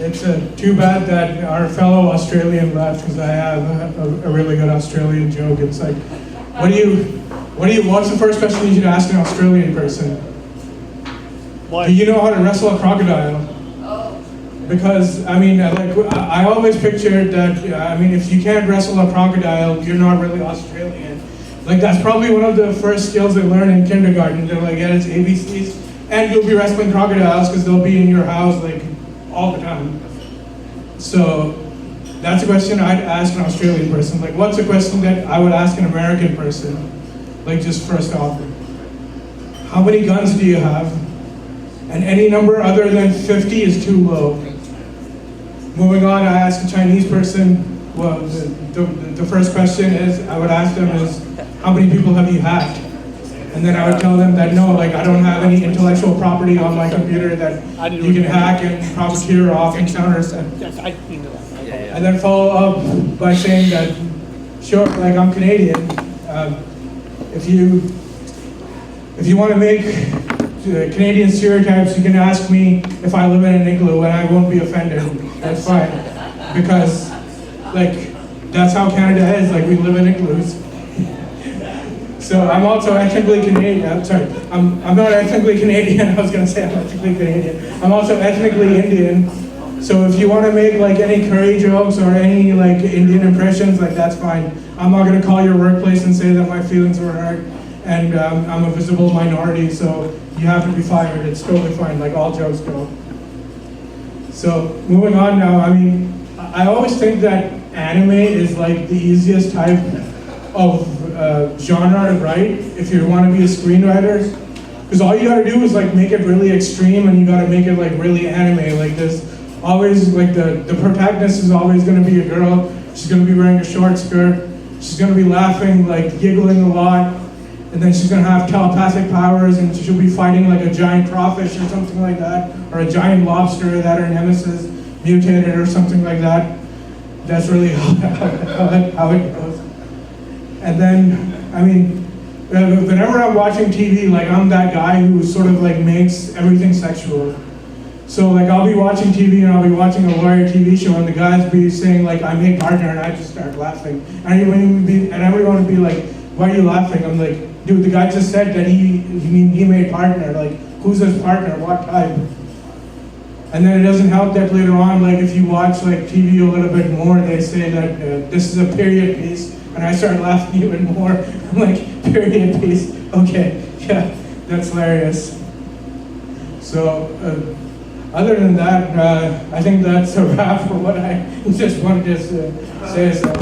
It's too bad that our fellow Australian left, because I have a really good Australian joke. It's like, what's the first question you should ask an Australian person? Why? Do you know how to wrestle a crocodile? Because, I mean, I always pictured that, if you can't wrestle a crocodile, you're not really Australian. Like, that's probably one of the first skills they learn in kindergarten. They're like, yeah, it's ABCs, and you'll be wrestling crocodiles because they'll be in your house, like, all the time. So, that's a question I'd ask an Australian person. Like, what's a question that I would ask an American person? Like, just first off. How many guns do you have? And any number other than 50 is too low. Moving on, I ask a Chinese person, well, the first question is, I would ask them is, how many people have you hacked? And then I would tell them that no, like I don't have any intellectual property on my computer that you can hack and profiteer off and counterfeit. And then follow up by saying that, sure, like I'm Canadian. If you want to make Canadian stereotypes, you can ask me if I live in an igloo and I won't be offended. That's fine. Because, like, that's how Canada is. Like, we live in igloos. So I'm also ethnically Canadian. I'm sorry. I'm not ethnically Canadian. I was going to say I'm ethnically Canadian. I'm also ethnically Indian. So if you want to make, like, any curry jokes or any, like, Indian impressions, like, that's fine. I'm not going to call your workplace and say that my feelings were hurt. And I'm a visible minority, so you have to be fired. It's totally fine, like all jokes go. So moving on now, I always think that anime is like the easiest type of genre to write if you want to be a screenwriter. Because all you gotta do is like make it really extreme and you gotta make it like really anime. Like there's always, like the protagonist is always gonna be a girl. She's gonna be wearing a short skirt. She's gonna be laughing, like giggling a lot. And then she's gonna have telepathic powers and she'll be fighting like a giant crawfish or something like that, or a giant lobster that her nemesis mutated or something like that. That's really how it goes. And then, whenever I'm watching TV, like I'm that guy who sort of like makes everything sexual. So like I'll be watching TV and I'll be watching a lawyer TV show and the guys be saying like, I'm a partner, and I just start laughing. And everyone would be like, why are you laughing? I'm like, dude, the guy just said that he made partner. Like, who's his partner? What type? And then it doesn't help that later on, like if you watch like TV a little bit more, they say that this is a period piece, and I start laughing even more. I'm like, period piece? Okay, yeah, that's hilarious. So, other than that, I think that's a wrap for what I just wanted to say. So.